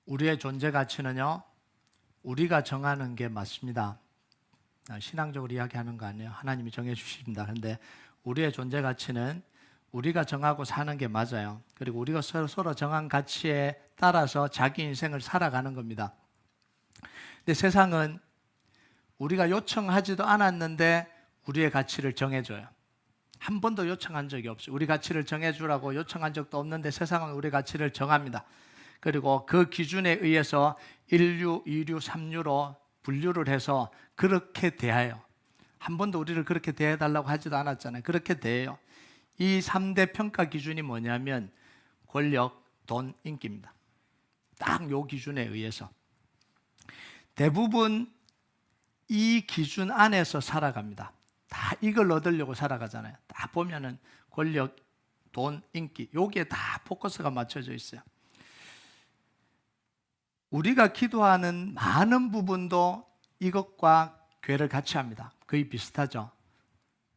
우리의 존재 가치는요, 우리가 정하는 게 맞습니다. 신앙적으로 이야기하는 거 아니에요. 하나님이 정해주십니다. 그런데 우리의 존재 가치는 우리가 정하고 사는 게 맞아요. 그리고 우리가 서로 정한 가치에 따라서 자기 인생을 살아가는 겁니다. 근데 세상은 우리가 요청하지도 않았는데 우리의 가치를 정해줘요. 한 번도 요청한 적이 없어요. 우리 가치를 정해주라고 요청한 적도 없는데 세상은 우리 가치를 정합니다. 그리고 그 기준에 의해서 1류, 2류, 3류로 분류를 해서 그렇게 대해요. 한 번도 우리를 그렇게 대해달라고 하지도 않았잖아요. 그렇게 대해요. 이 3대 평가 기준이 뭐냐면 권력, 돈, 인기입니다. 딱 요 기준에 의해서. 대부분 이 기준 안에서 살아갑니다. 다 이걸 얻으려고 살아가잖아요. 다 보면은 권력, 돈, 인기, 여기에 다 포커스가 맞춰져 있어요. 우리가 기도하는 많은 부분도 이것과 궤를 같이 합니다. 거의 비슷하죠.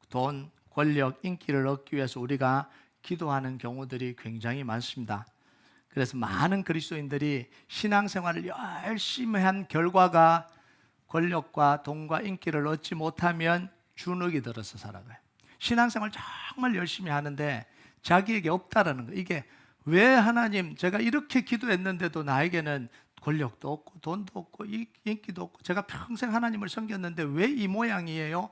돈, 권력, 인기를 얻기 위해서 우리가 기도하는 경우들이 굉장히 많습니다. 그래서 많은 그리스도인들이 신앙생활을 열심히 한 결과가 권력과 돈과 인기를 얻지 못하면 주눅이 들어서 살아가요. 신앙생활 정말 열심히 하는데 자기에게 없다라는 거예요. 이게 왜 하나님, 제가 이렇게 기도했는데도 나에게는 권력도 없고 돈도 없고 인기도 없고 제가 평생 하나님을 섬겼는데 왜 이 모양이에요?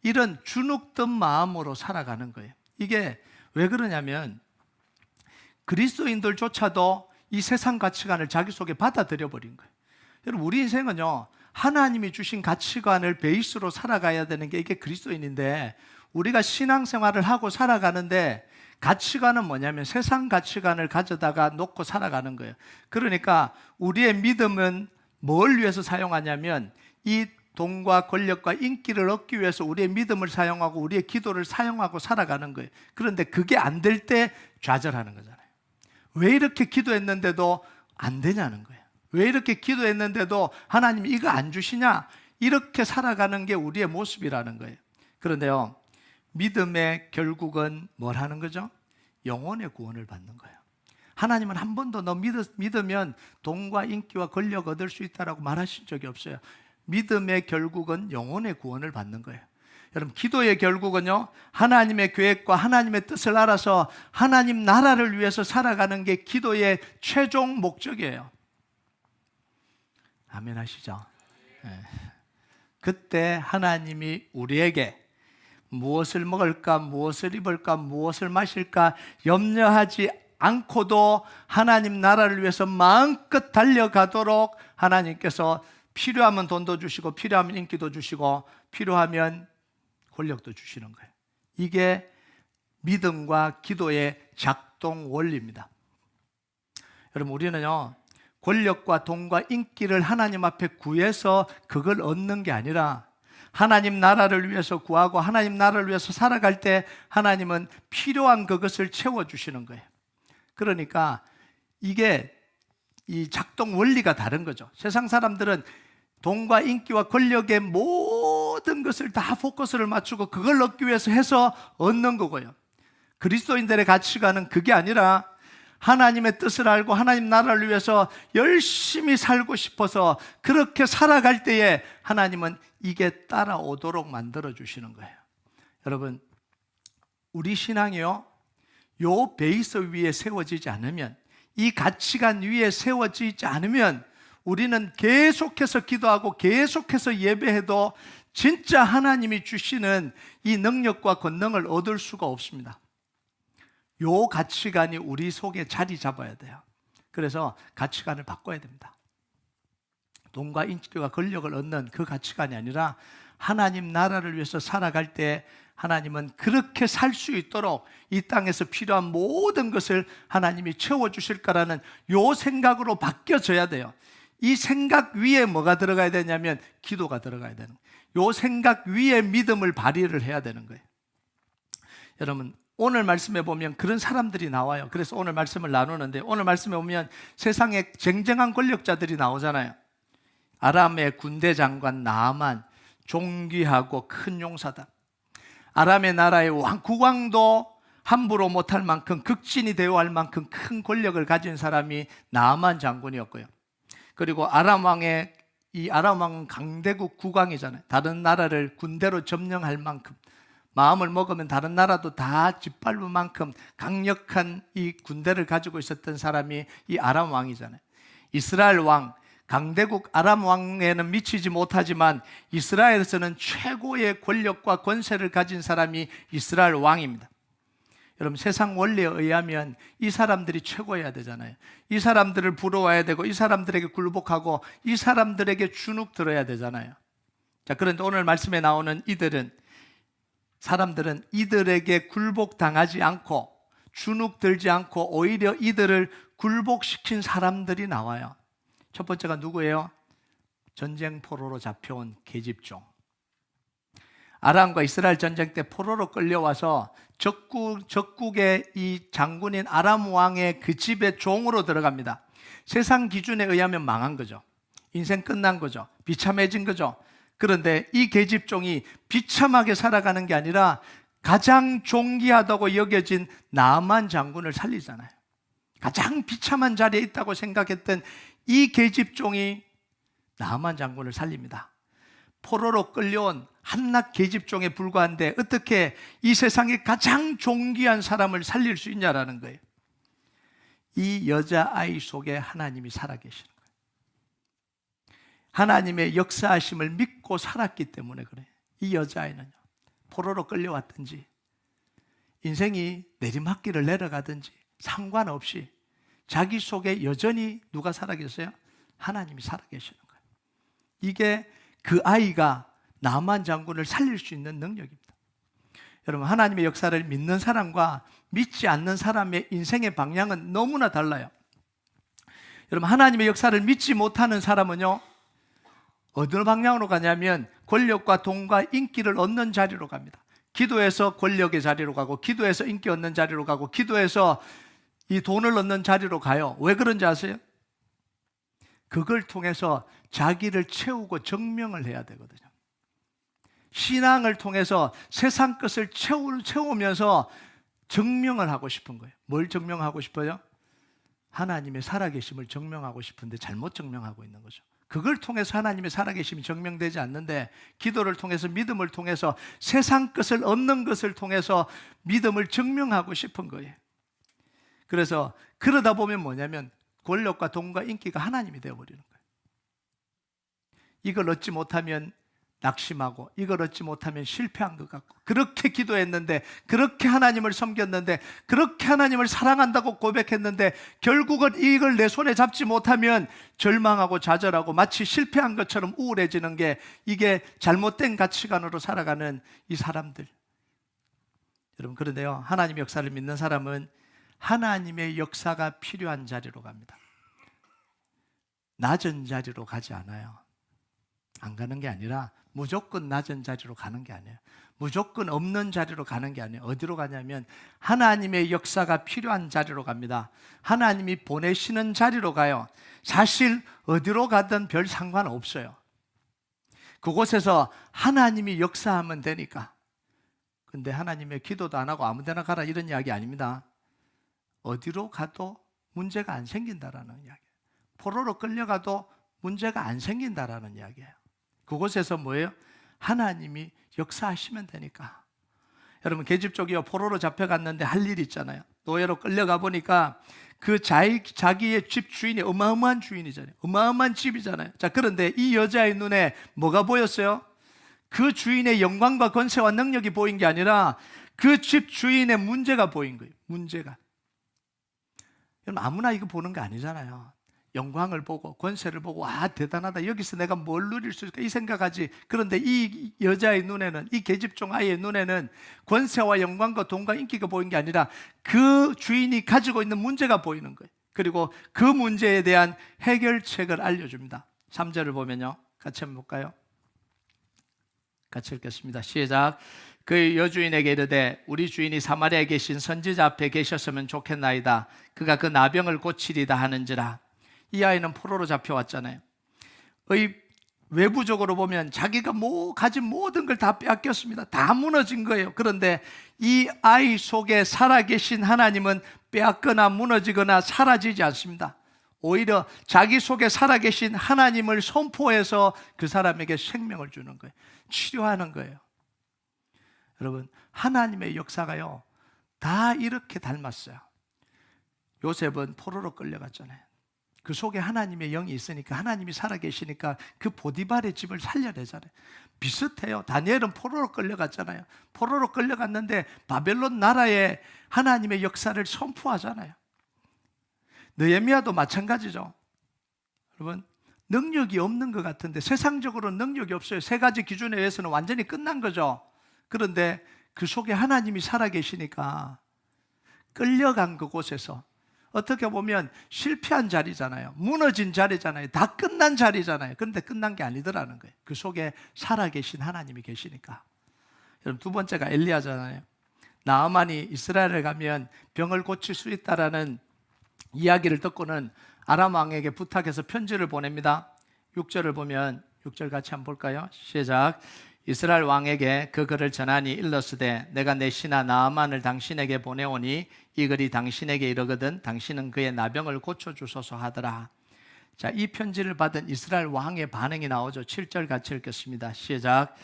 이런 주눅든 마음으로 살아가는 거예요. 이게 왜 그러냐면 그리스도인들조차도 이 세상 가치관을 자기 속에 받아들여 버린 거예요. 여러분, 우리 인생은요, 하나님이 주신 가치관을 베이스로 살아가야 되는 게 이게 그리스도인인데, 우리가 신앙생활을 하고 살아가는데 가치관은 뭐냐면 세상 가치관을 가져다가 놓고 살아가는 거예요. 그러니까 우리의 믿음은 뭘 위해서 사용하냐면 이 돈과 권력과 인기를 얻기 위해서 우리의 믿음을 사용하고 우리의 기도를 사용하고 살아가는 거예요. 그런데 그게 안 될 때 좌절하는 거잖아요. 왜 이렇게 기도했는데도 안 되냐는 거예요. 왜 이렇게 기도했는데도 하나님 이거 안 주시냐? 이렇게 살아가는 게 우리의 모습이라는 거예요. 그런데요, 믿음의 결국은 뭘 하는 거죠? 영혼의 구원을 받는 거예요. 하나님은 한 번도 너 믿으면 돈과 인기와 권력 얻을 수 있다라고 말하신 적이 없어요. 믿음의 결국은 영혼의 구원을 받는 거예요. 여러분, 기도의 결국은요, 하나님의 계획과 하나님의 뜻을 알아서 하나님 나라를 위해서 살아가는 게 기도의 최종 목적이에요. 아멘 하시죠? 네. 그때 하나님이 우리에게 무엇을 먹을까, 무엇을 입을까, 무엇을 마실까 염려하지 않고도 하나님 나라를 위해서 마음껏 달려가도록 하나님께서 필요하면 돈도 주시고 필요하면 인기도 주시고 필요하면 권력도 주시는 거예요. 이게 믿음과 기도의 작동 원리입니다. 여러분, 우리는요, 권력과 돈과 인기를 하나님 앞에 구해서 그걸 얻는 게 아니라 하나님 나라를 위해서 구하고 하나님 나라를 위해서 살아갈 때 하나님은 필요한 그것을 채워주시는 거예요. 그러니까 이게 이 작동 원리가 다른 거죠. 세상 사람들은 돈과 인기와 권력의 모든 것을 다 포커스를 맞추고 그걸 얻기 위해서 해서 얻는 거고요. 그리스도인들의 가치관은 그게 아니라 하나님의 뜻을 알고 하나님 나라를 위해서 열심히 살고 싶어서 그렇게 살아갈 때에 하나님은 이게 따라오도록 만들어주시는 거예요. 여러분, 우리 신앙이요, 요 베이스 위에 세워지지 않으면, 이 가치관 위에 세워지지 않으면 우리는 계속해서 기도하고 계속해서 예배해도 진짜 하나님이 주시는 이 능력과 권능을 얻을 수가 없습니다. 요 가치관이 우리 속에 자리 잡아야 돼요. 그래서 가치관을 바꿔야 됩니다. 돈과 인기와 권력을 얻는 그 가치관이 아니라 하나님 나라를 위해서 살아갈 때 하나님은 그렇게 살 수 있도록 이 땅에서 필요한 모든 것을 하나님이 채워주실 거라는 요 생각으로 바뀌어져야 돼요. 이 생각 위에 뭐가 들어가야 되냐면 기도가 들어가야 되는 거예요. 요 생각 위에 믿음을 발휘를 해야 되는 거예요. 여러분, 오늘 말씀에 보면 그런 사람들이 나와요. 그래서 오늘 말씀을 나누는데, 오늘 말씀에 보면 세상에 쟁쟁한 권력자들이 나오잖아요. 아람의 군대 장관 나아만, 존귀하고 큰 용사다. 아람의 나라의 국왕도 함부로 못할 만큼 극진히 대우할 만큼 큰 권력을 가진 사람이 나아만 장군이었고요. 그리고 아람 왕은 강대국 국왕이잖아요. 다른 나라를 군대로 점령할 만큼, 마음을 먹으면 다른 나라도 다 짓밟을 만큼 강력한 이 군대를 가지고 있었던 사람이 이 아람 왕이잖아요. 이스라엘 왕, 강대국 아람 왕에는 미치지 못하지만 이스라엘에서는 최고의 권력과 권세를 가진 사람이 이스라엘 왕입니다. 여러분, 세상 원리에 의하면 이 사람들이 최고여야 되잖아요. 이 사람들을 부러워야 되고, 이 사람들에게 굴복하고, 이 사람들에게 주눅 들어야 되잖아요. 자, 그런데 오늘 말씀에 나오는 사람들은 이들에게 굴복당하지 않고 주눅 들지 않고 오히려 이들을 굴복시킨 사람들이 나와요. 첫 번째가 누구예요? 전쟁 포로로 잡혀온 계집종. 아람과 이스라엘 전쟁 때 포로로 끌려와서 적국의 이 장군인 아람 왕의 그 집의 종으로 들어갑니다. 세상 기준에 의하면 망한 거죠. 인생 끝난 거죠. 비참해진 거죠. 그런데 이 계집종이 비참하게 살아가는 게 아니라 가장 존귀하다고 여겨진 나만 장군을 살리잖아요. 가장 비참한 자리에 있다고 생각했던 이 계집종이 나만 장군을 살립니다. 포로로 끌려온 한낱 계집종에 불과한데 어떻게 이 세상에 가장 존귀한 사람을 살릴 수 있냐라는 거예요. 이 여자아이 속에 하나님이 살아계시는 거예요. 하나님의 역사하심을 믿고 살았기 때문에 그래요. 이 여자아이는요, 포로로 끌려왔든지 인생이 내리막길을 내려가든지 상관없이 자기 속에 여전히 누가 살아계세요? 하나님이 살아계시는 거예요. 이게 그 아이가 나만 장군을 살릴 수 있는 능력입니다. 여러분, 하나님의 역사를 믿는 사람과 믿지 않는 사람의 인생의 방향은 너무나 달라요. 여러분, 하나님의 역사를 믿지 못하는 사람은요, 어느 방향으로 가냐면 권력과 돈과 인기를 얻는 자리로 갑니다. 기도해서 권력의 자리로 가고, 기도해서 인기 얻는 자리로 가고, 기도해서 이 돈을 얻는 자리로 가요. 왜 그런지 아세요? 그걸 통해서 자기를 채우고 증명을 해야 되거든요. 신앙을 통해서 세상 것을 채우면서 증명을 하고 싶은 거예요. 뭘 증명하고 싶어요? 하나님의 살아계심을 증명하고 싶은데 잘못 증명하고 있는 거죠. 그걸 통해서 하나님의 살아계심이 증명되지 않는데, 기도를 통해서, 믿음을 통해서, 세상 것을 얻는 것을 통해서 믿음을 증명하고 싶은 거예요. 그래서 그러다 보면 뭐냐면 권력과 돈과 인기가 하나님이 되어버리는 거예요. 이걸 얻지 못하면 낙심하고, 이걸 얻지 못하면 실패한 것 같고, 그렇게 기도했는데, 그렇게 하나님을 섬겼는데, 그렇게 하나님을 사랑한다고 고백했는데 결국은 이걸 내 손에 잡지 못하면 절망하고 좌절하고 마치 실패한 것처럼 우울해지는 게, 이게 잘못된 가치관으로 살아가는 이 사람들. 여러분, 그런데요, 하나님의 역사를 믿는 사람은 하나님의 역사가 필요한 자리로 갑니다. 낮은 자리로 가지 않아요. 안 가는 게 아니라 무조건 낮은 자리로 가는 게 아니에요. 무조건 없는 자리로 가는 게 아니에요. 어디로 가냐면 하나님의 역사가 필요한 자리로 갑니다. 하나님이 보내시는 자리로 가요. 사실 어디로 가든 별 상관없어요. 그곳에서 하나님이 역사하면 되니까. 근데 하나님의 기도도 안 하고 아무 데나 가라 이런 이야기 아닙니다. 어디로 가도 문제가 안 생긴다라는 이야기예요. 포로로 끌려가도 문제가 안 생긴다라는 이야기예요. 그곳에서 뭐예요? 하나님이 역사하시면 되니까. 여러분, 계집족이요, 포로로 잡혀갔는데 할 일이 있잖아요. 노예로 끌려가 보니까 그 자기의 집 주인이 어마어마한 주인이잖아요. 어마어마한 집이잖아요. 자, 그런데 이 여자의 눈에 뭐가 보였어요? 그 주인의 영광과 권세와 능력이 보인 게 아니라 그 집 주인의 문제가 보인 거예요. 문제가. 여러분, 아무나 이거 보는 거 아니잖아요. 영광을 보고 권세를 보고, 아, 대단하다, 여기서 내가 뭘 누릴 수 있을까 이 생각하지. 그런데 이 여자의 눈에는, 이 계집종 아이의 눈에는 권세와 영광과 돈과 인기가 보인 게 아니라 그 주인이 가지고 있는 문제가 보이는 거예요. 그리고 그 문제에 대한 해결책을 알려줍니다. 3절을 보면요, 같이 한번 볼까요? 같이 읽겠습니다. 시작. 그 여주인에게 이르되 우리 주인이 사마리아에 계신 선지자 앞에 계셨으면 좋겠나이다. 그가 그 나병을 고치리다 하는지라. 이 아이는 포로로 잡혀왔잖아요. 외부적으로 보면 자기가 가진 모든 걸 다 빼앗겼습니다. 다 무너진 거예요. 그런데 이 아이 속에 살아계신 하나님은 빼앗거나 무너지거나 사라지지 않습니다. 오히려 자기 속에 살아계신 하나님을 선포해서 그 사람에게 생명을 주는 거예요. 치료하는 거예요. 여러분, 하나님의 역사가요, 다 이렇게 닮았어요. 요셉은 포로로 끌려갔잖아요. 그 속에 하나님의 영이 있으니까, 하나님이 살아계시니까 그 보디발의 집을 살려내잖아요. 비슷해요. 다니엘은 포로로 끌려갔잖아요. 포로로 끌려갔는데 바벨론 나라에 하나님의 역사를 선포하잖아요. 느헤미야도 마찬가지죠. 여러분, 능력이 없는 것 같은데, 세상적으로 능력이 없어요. 세 가지 기준에 의해서는 완전히 끝난 거죠. 그런데 그 속에 하나님이 살아계시니까 끌려간 그곳에서, 어떻게 보면 실패한 자리잖아요. 무너진 자리잖아요. 다 끝난 자리잖아요. 그런데 끝난 게 아니더라는 거예요. 그 속에 살아계신 하나님이 계시니까. 여러분, 두 번째가 엘리야잖아요. 나아만이 이스라엘에 가면 병을 고칠 수 있다라는 이야기를 듣고는 아람 왕에게 부탁해서 편지를 보냅니다. 6절을 보면, 6절 같이 한번 볼까요? 시작. 이스라엘 왕에게 그 글을 전하니 일렀으되 내가 내 신하 나아만을 당신에게 보내오니 이 글이 당신에게 이르거든 당신은 그의 나병을 고쳐주소서 하더라. 자, 이 편지를 받은 이스라엘 왕의 반응이 나오죠. 7절 같이 읽겠습니다. 시작.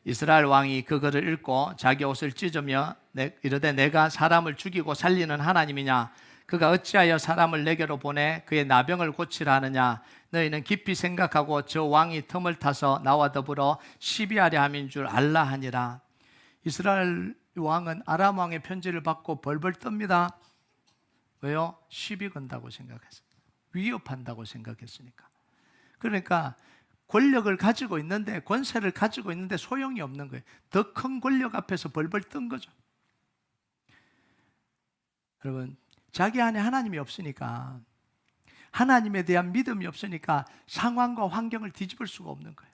이스라엘 왕이 그 글을 읽고 자기 옷을 찢으며 이르되 내가 사람을 죽이고 살리는 하나님이냐? 그가 어찌하여 사람을 내게로 보내 그의 나병을 고치라 하느냐? 너희는 깊이 생각하고 저 왕이 틈을 타서 나와 더불어 시비하려 함인 줄 알라 하니라. 이스라엘 왕은 아람 왕의 편지를 받고 벌벌 뜹니다. 왜요? 시비 건다고 생각했어요. 위협한다고 생각했으니까. 그러니까 권력을 가지고 있는데, 권세를 가지고 있는데 소용이 없는 거예요. 더 큰 권력 앞에서 벌벌 뜬 거죠. 여러분, 자기 안에 하나님이 없으니까, 하나님에 대한 믿음이 없으니까 상황과 환경을 뒤집을 수가 없는 거예요.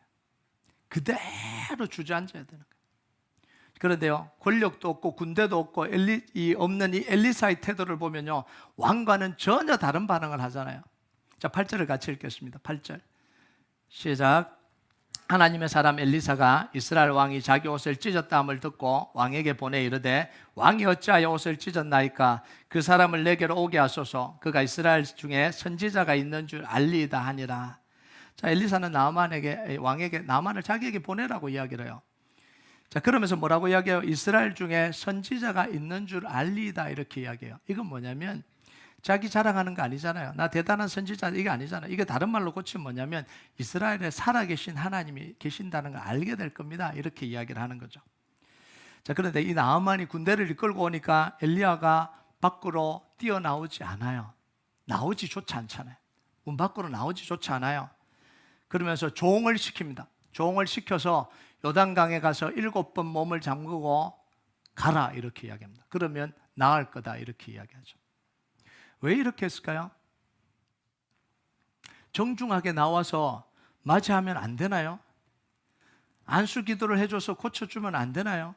그대로 주저앉아야 되는 거예요. 그런데요, 권력도 없고 군대도 없고 없는 이 엘리사의 태도를 보면요, 왕과는 전혀 다른 반응을 하잖아요. 자, 8절을 같이 읽겠습니다. 8절 시작. 하나님의 사람 엘리사가 이스라엘 왕이 자기 옷을 찢었다 함을 듣고 왕에게 보내 이르되 왕이 어찌하여 옷을 찢었나이까? 그 사람을 내게로 오게 하소서. 그가 이스라엘 중에 선지자가 있는 줄 알리이다 하니라. 자, 엘리사는 왕에게 나만을 자기에게 보내라고 이야기를 해요. 자, 그러면서 뭐라고 이야기해요? 이스라엘 중에 선지자가 있는 줄 알리이다, 이렇게 이야기해요. 이건 뭐냐면 자기 자랑하는 거 아니잖아요. 나 대단한 선지자, 이게 아니잖아요. 이게 다른 말로 고치면 뭐냐면 이스라엘에 살아계신 하나님이 계신다는 걸 알게 될 겁니다, 이렇게 이야기를 하는 거죠. 자, 그런데 이 나아만이 군대를 이끌고 오니까 엘리야가 밖으로 뛰어나오지 않아요. 나오지조차 않잖아요. 문 밖으로 나오지조차 않아요. 그러면서 종을 시킵니다. 종을 시켜서 요단강에 가서 7번 몸을 잠그고 가라, 이렇게 이야기합니다. 그러면 나을 거다, 이렇게 이야기하죠. 왜 이렇게 했을까요? 정중하게 나와서 맞이하면 안 되나요? 안수 기도를 해줘서 고쳐주면 안 되나요?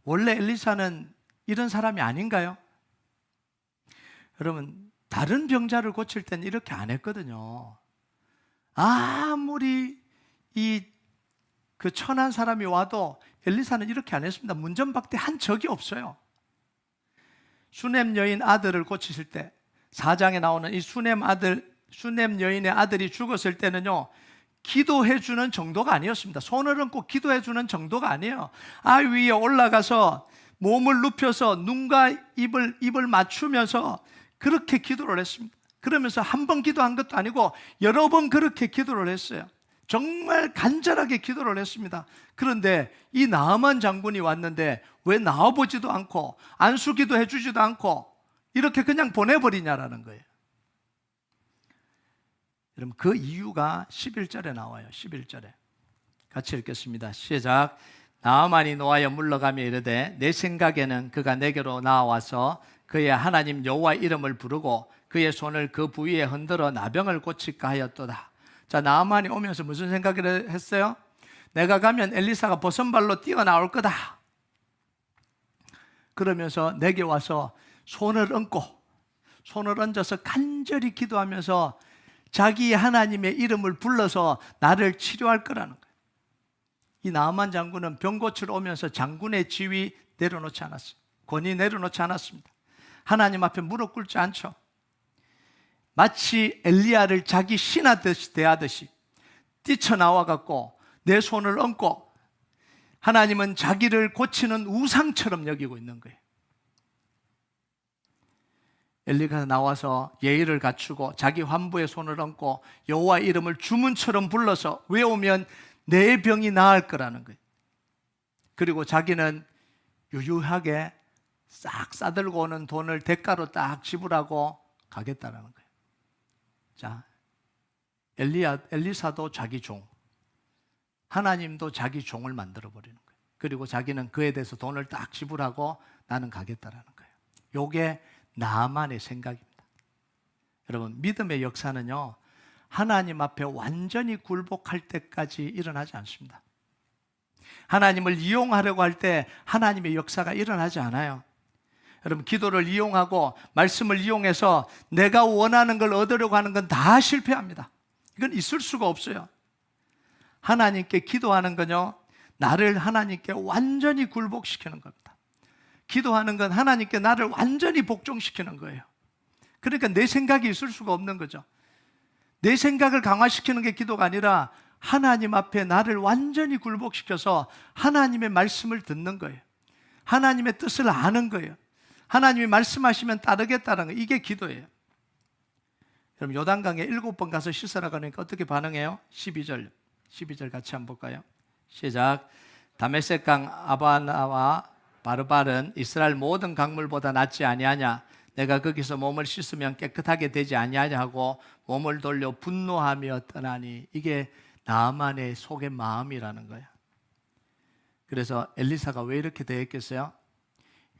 원래 엘리사는 이런 사람이 아닌가요? 여러분, 다른 병자를 고칠 때는 이렇게 안 했거든요. 아무리 그 천한 사람이 와도 엘리사는 이렇게 안 했습니다. 문전박대 한 적이 없어요. 수넴 여인 아들을 고치실 때, 4장에 나오는 이 수넴 여인의 아들이 죽었을 때는요, 기도해주는 정도가 아니었습니다. 손을 얹고 기도해주는 정도가 아니에요. 아이 위에 올라가서 몸을 눕혀서 눈과 입을 맞추면서 그렇게 기도를 했습니다. 그러면서 한 번 기도한 것도 아니고 여러 번 그렇게 기도를 했어요. 정말 간절하게 기도를 했습니다. 그런데 이 나아만 장군이 왔는데 왜 나와보지도 않고 안수기도 해주지도 않고 이렇게 그냥 보내버리냐라는 거예요. 여러분, 그 이유가 11절에 나와요. 11절에 같이 읽겠습니다. 시작. 나아만이 노하여 물러가며 이르되 내 생각에는 그가 내게로 나와서 그의 하나님 여호와 이름을 부르고 그의 손을 그 부위에 흔들어 나병을 고칠까 하였도다. 자, 나아만이 오면서 무슨 생각을 했어요? 내가 가면 엘리사가 버선발로 뛰어나올 거다. 그러면서 내게 와서 손을 얹어서 간절히 기도하면서 자기 하나님의 이름을 불러서 나를 치료할 거라는 거예요. 이 나아만 장군은 병 고치러 오면서 장군의 지위 내려놓지 않았어요. 권위 내려놓지 않았습니다. 하나님 앞에 무릎 꿇지 않죠. 마치 엘리야를 자기 신하듯이 대하듯이 뛰쳐나와갖고 내 손을 얹고 하나님은 자기를 고치는 우상처럼 여기고 있는 거예요. 엘리가 나와서 예의를 갖추고 자기 환부의 손을 얹고 여호와 이름을 주문처럼 불러서 외우면 내 병이 나을 거라는 거예요. 그리고 자기는 유유하게 싹 싸들고 오는 돈을 대가로 딱 지불하고 가겠다는 거예요. 자, 엘리사도 자기 종, 하나님도 자기 종을 만들어 버리는 거예요. 그리고 자기는 그에 대해서 돈을 딱 지불하고 나는 가겠다라는 거예요. 이게 나만의 생각입니다. 여러분, 믿음의 역사는요, 하나님 앞에 완전히 굴복할 때까지 일어나지 않습니다. 하나님을 이용하려고 할 때 하나님의 역사가 일어나지 않아요. 여러분, 기도를 이용하고 말씀을 이용해서 내가 원하는 걸 얻으려고 하는 건 다 실패합니다. 이건 있을 수가 없어요. 하나님께 기도하는 건요, 나를 하나님께 완전히 굴복시키는 겁니다. 기도하는 건 하나님께 나를 완전히 복종시키는 거예요. 그러니까 내 생각이 있을 수가 없는 거죠. 내 생각을 강화시키는 게 기도가 아니라 하나님 앞에 나를 완전히 굴복시켜서 하나님의 말씀을 듣는 거예요. 하나님의 뜻을 아는 거예요. 하나님이 말씀하시면 따르겠다는 거, 이게 기도예요. 여러분, 요단강에 7번 가서 씻으라 그러니까 어떻게 반응해요? 12절 같이 한번 볼까요? 시작. 다메섹강 아바나와 바르발은 이스라엘 모든 강물보다 낫지 아니하냐? 내가 거기서 몸을 씻으면 깨끗하게 되지 아니하냐 하고 몸을 돌려 분노하며 떠나니. 이게 나만의 속의 마음이라는 거예요. 그래서 엘리사가 왜 이렇게 대했겠어요?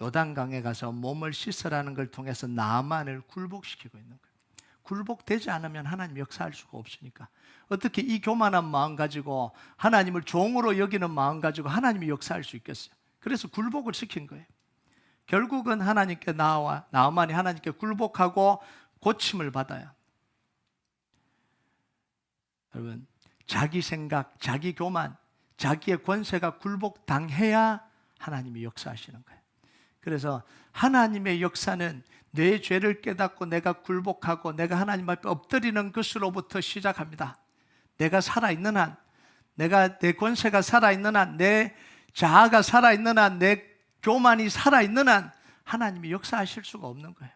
요단강에 가서 몸을 씻으라는 걸 통해서 나만을 굴복시키고 있는 거예요. 굴복되지 않으면 하나님 역사할 수가 없으니까. 어떻게 이 교만한 마음 가지고 하나님을 종으로 여기는 마음 가지고 하나님이 역사할 수 있겠어요? 그래서 굴복을 시킨 거예요. 결국은 하나님께 나아만이 하나님께 굴복하고 고침을 받아요. 여러분, 자기 생각, 자기 교만, 자기의 권세가 굴복당해야 하나님이 역사하시는 거예요. 그래서 하나님의 역사는 내 죄를 깨닫고 내가 굴복하고 내가 하나님 앞에 엎드리는 것으로부터 시작합니다. 내가 살아있는 한, 내 권세가 살아있는 한, 내 자아가 살아있는 한, 내 교만이 살아있는 한 하나님이 역사하실 수가 없는 거예요.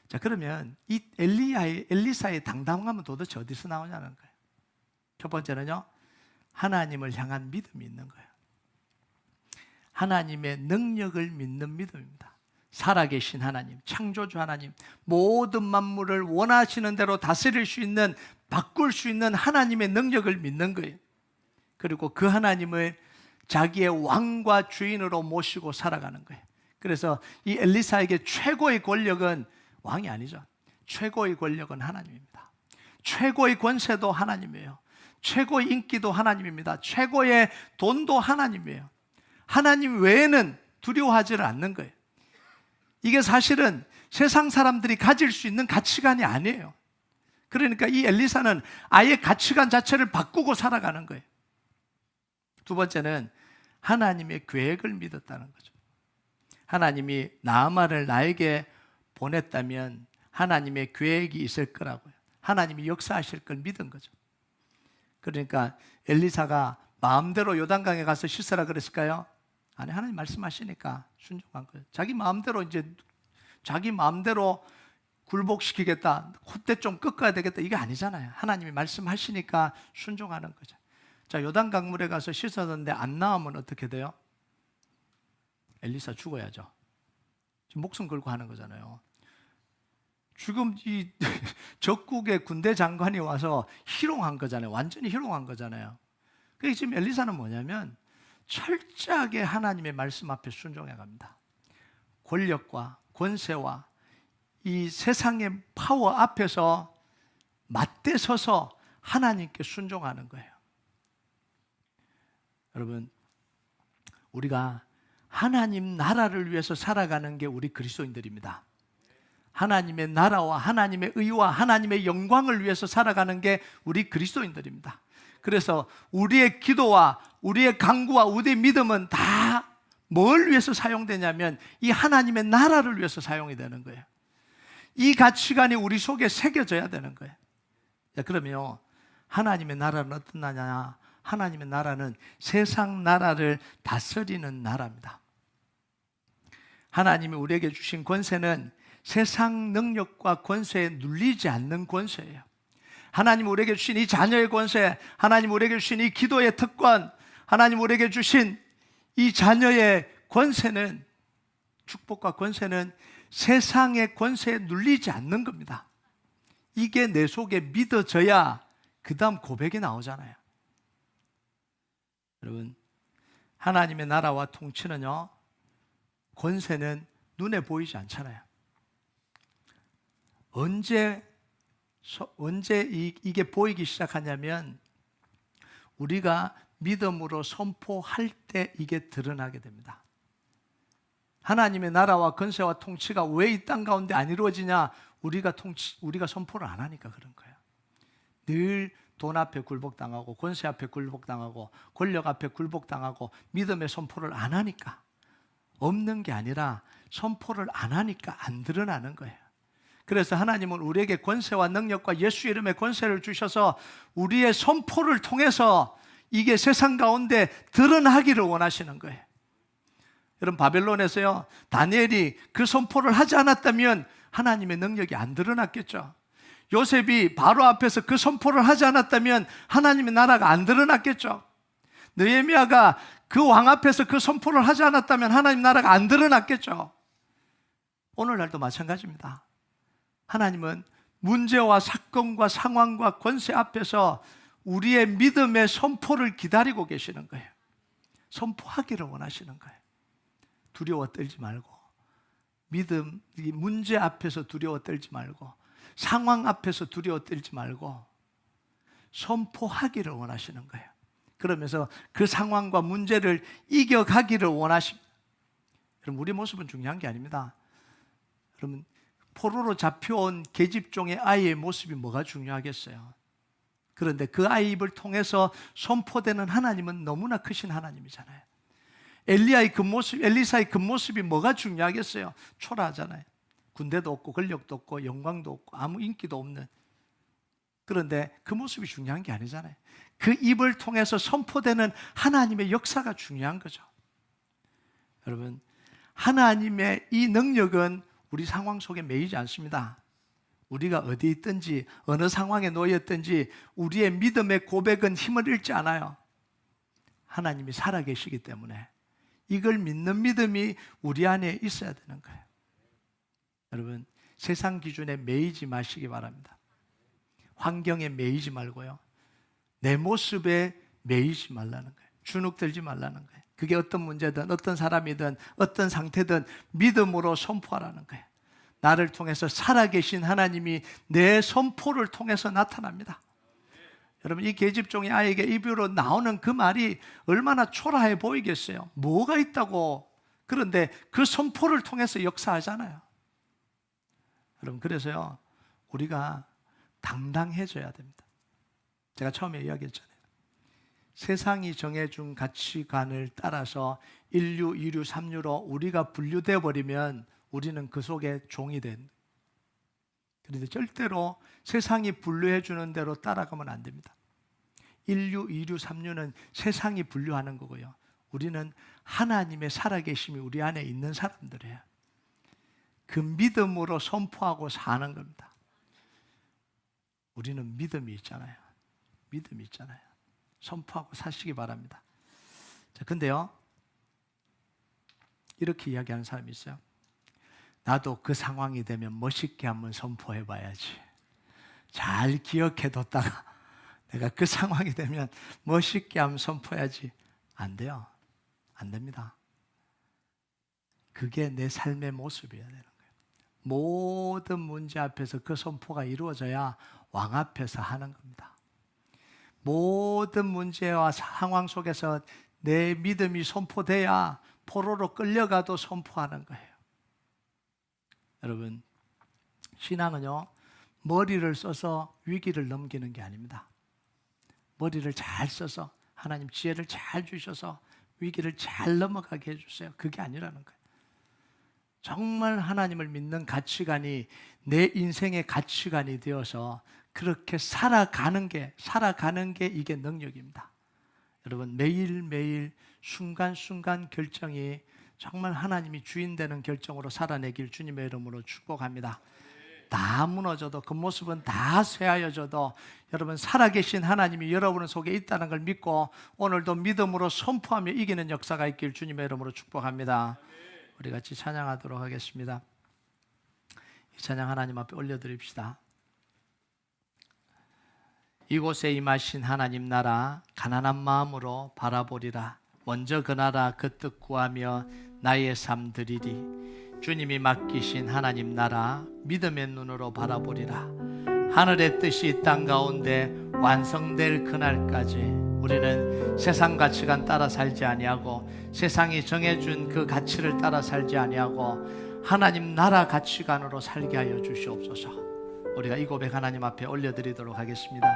자, 그러면 이 엘리사의 당당함은 도대체 어디서 나오냐는 거예요. 첫 번째는요, 하나님을 향한 믿음이 있는 거예요. 하나님의 능력을 믿는 믿음입니다. 살아계신 하나님, 창조주 하나님, 모든 만물을 원하시는 대로 다스릴 수 있는, 바꿀 수 있는 하나님의 능력을 믿는 거예요. 그리고 그 하나님을 자기의 왕과 주인으로 모시고 살아가는 거예요. 그래서 이 엘리사에게 최고의 권력은 왕이 아니죠. 최고의 권력은 하나님입니다. 최고의 권세도 하나님이에요. 최고의 인기도 하나님입니다. 최고의 돈도 하나님이에요. 하나님 외에는 두려워하지를 않는 거예요. 이게 사실은 세상 사람들이 가질 수 있는 가치관이 아니에요. 그러니까 이 엘리사는 아예 가치관 자체를 바꾸고 살아가는 거예요. 두 번째는 하나님의 계획을 믿었다는 거죠. 하나님이 나아만을 나에게 보냈다면 하나님의 계획이 있을 거라고요. 하나님이 역사하실 걸 믿은 거죠. 그러니까 엘리사가 마음대로 요단강에 가서 씻으라 그랬을까요? 아니, 하나님 말씀하시니까 순종한 거예요. 자기 마음대로 굴복시키겠다, 콧대 좀 꺾어야 되겠다, 이게 아니잖아요. 하나님이 말씀하시니까 순종하는 거죠. 자, 요단 강물에 가서 씻었는데 안 나오면 어떻게 돼요? 엘리사 죽어야죠. 지금 목숨 걸고 하는 거잖아요. 지금 이 적국의 군대 장관이 와서 희롱한 거잖아요. 완전히 희롱한 거잖아요. 그래서 지금 엘리사는 뭐냐면 철저하게 하나님의 말씀 앞에 순종해 갑니다. 권력과 권세와 이 세상의 파워 앞에서 맞대서서 하나님께 순종하는 거예요. 여러분, 우리가 하나님 나라를 위해서 살아가는 게 우리 그리스도인들입니다. 하나님의 나라와 하나님의 의와 하나님의 영광을 위해서 살아가는 게 우리 그리스도인들입니다. 그래서 우리의 기도와 우리의 간구와 우리의 믿음은 다 뭘 위해서 사용되냐면 이 하나님의 나라를 위해서 사용이 되는 거예요. 이 가치관이 우리 속에 새겨져야 되는 거예요. 자, 그러면 하나님의 나라는 어떤 나라냐? 하나님의 나라는 세상 나라를 다스리는 나라입니다. 하나님이 우리에게 주신 권세는 세상 능력과 권세에 눌리지 않는 권세예요. 하나님 우리에게 주신 이 자녀의 권세, 하나님 우리에게 주신 이 기도의 특권, 하나님 우리에게 주신 이 자녀의 권세는, 축복과 권세는 세상의 권세에 눌리지 않는 겁니다. 이게 내 속에 믿어져야 그 다음 고백이 나오잖아요. 여러분, 하나님의 나라와 통치는요, 권세는 눈에 보이지 않잖아요. 언제 이게 보이기 시작하냐면 우리가 믿음으로 선포할 때 이게 드러나게 됩니다. 하나님의 나라와 권세와 통치가 왜 이 땅 가운데 안 이루어지냐? 우리가 선포를 안 하니까 그런 거예요. 늘 돈 앞에 굴복당하고 권세 앞에 굴복당하고 권력 앞에 굴복당하고 믿음의 선포를 안 하니까, 없는 게 아니라 선포를 안 하니까 안 드러나는 거예요. 그래서 하나님은 우리에게 권세와 능력과 예수 이름의 권세를 주셔서 우리의 선포를 통해서 이게 세상 가운데 드러나기를 원하시는 거예요. 여러분, 바벨론에서요, 다니엘이 그 선포를 하지 않았다면 하나님의 능력이 안 드러났겠죠. 요셉이 바로 앞에서 그 선포를 하지 않았다면 하나님의 나라가 안 드러났겠죠. 느헤미야가 그 왕 앞에서 그 선포를 하지 않았다면 하나님 나라가 안 드러났겠죠. 오늘날도 마찬가지입니다. 하나님은 문제와 사건과 상황과 권세 앞에서 우리의 믿음의 선포를 기다리고 계시는 거예요. 선포하기를 원하시는 거예요. 두려워 떨지 말고, 믿음, 이 문제 앞에서 두려워 떨지 말고, 상황 앞에서 두려워 떨지 말고 선포하기를 원하시는 거예요. 그러면서 그 상황과 문제를 이겨가기를 원하십니다. 여러분, 우리 모습은 중요한 게 아닙니다. 여러분, 포로로 잡혀온 계집종의 아이의 모습이 뭐가 중요하겠어요? 그런데 그 아이 입을 통해서 선포되는 하나님은 너무나 크신 하나님이잖아요. 엘리사의 그 모습이 뭐가 중요하겠어요? 초라하잖아요. 군대도 없고 권력도 없고 영광도 없고 아무 인기도 없는. 그런데 그 모습이 중요한 게 아니잖아요. 그 입을 통해서 선포되는 하나님의 역사가 중요한 거죠. 여러분, 하나님의 이 능력은 우리 상황 속에 매이지 않습니다. 우리가 어디 있든지 어느 상황에 놓였든지 우리의 믿음의 고백은 힘을 잃지 않아요. 하나님이 살아계시기 때문에 이걸 믿는 믿음이 우리 안에 있어야 되는 거예요. 여러분, 세상 기준에 매이지 마시기 바랍니다. 환경에 매이지 말고요, 내 모습에 매이지 말라는 거예요. 주눅들지 말라는 거예요. 그게 어떤 문제든 어떤 사람이든 어떤 상태든 믿음으로 선포하라는 거예요. 나를 통해서 살아계신 하나님이 내 선포를 통해서 나타납니다. 여러분, 이 계집종의 아이에게 입으로 나오는 그 말이 얼마나 초라해 보이겠어요. 뭐가 있다고. 그런데 그 선포를 통해서 역사하잖아요. 여러분, 그래서요, 우리가 당당해져야 됩니다. 제가 처음에 이야기했잖아요. 세상이 정해준 가치관을 따라서 1류, 2류, 3류로 우리가 분류되어 버리면 우리는 그 속에 종이 된. 그런데 절대로 세상이 분류해 주는 대로 따라가면 안 됩니다. 1류, 2류, 3류는 세상이 분류하는 거고요, 우리는 하나님의 살아계심이 우리 안에 있는 사람들이에요. 그 믿음으로 선포하고 사는 겁니다. 우리는 믿음이 있잖아요. 믿음이 있잖아요. 선포하고 사시기 바랍니다. 자, 근데요, 이렇게 이야기하는 사람이 있어요. 나도 그 상황이 되면 멋있게 한번 선포해 봐야지. 잘 기억해 뒀다가 내가 그 상황이 되면 멋있게 한번 선포해야지. 안 돼요. 안 됩니다. 그게 내 삶의 모습이어야 되는 거예요. 모든 문제 앞에서 그 선포가 이루어져야 왕 앞에서 하는 겁니다. 모든 문제와 상황 속에서 내 믿음이 선포돼야 포로로 끌려가도 선포하는 거예요. 여러분, 신앙은요, 머리를 써서 위기를 넘기는 게 아닙니다. 머리를 잘 써서 하나님 지혜를 잘 주셔서 위기를 잘 넘어가게 해주세요. 그게 아니라는 거예요. 정말 하나님을 믿는 가치관이 내 인생의 가치관이 되어서 그렇게 살아가는 게 이게 능력입니다. 여러분, 매일매일 순간순간 결정이 정말 하나님이 주인 되는 결정으로 살아내길 주님의 이름으로 축복합니다. 다 무너져도, 그 모습은 다 쇠하여져도 여러분, 살아계신 하나님이 여러분 속에 있다는 걸 믿고 오늘도 믿음으로 선포하며 이기는 역사가 있길 주님의 이름으로 축복합니다. 우리 같이 찬양하도록 하겠습니다. 이 찬양 하나님 앞에 올려드립시다. 이곳에 임하신 하나님 나라 가난한 마음으로 바라보리라. 먼저 그 나라 그 뜻 구하며 나의 삶 드리리. 주님이 맡기신 하나님 나라 믿음의 눈으로 바라보리라. 하늘의 뜻이 이 땅 가운데 완성될 그날까지 우리는 세상 가치관 따라 살지 아니하고 세상이 정해준 그 가치를 따라 살지 아니하고 하나님 나라 가치관으로 살게 하여 주시옵소서. 우리가 이 고백 하나님 앞에 올려드리도록 하겠습니다.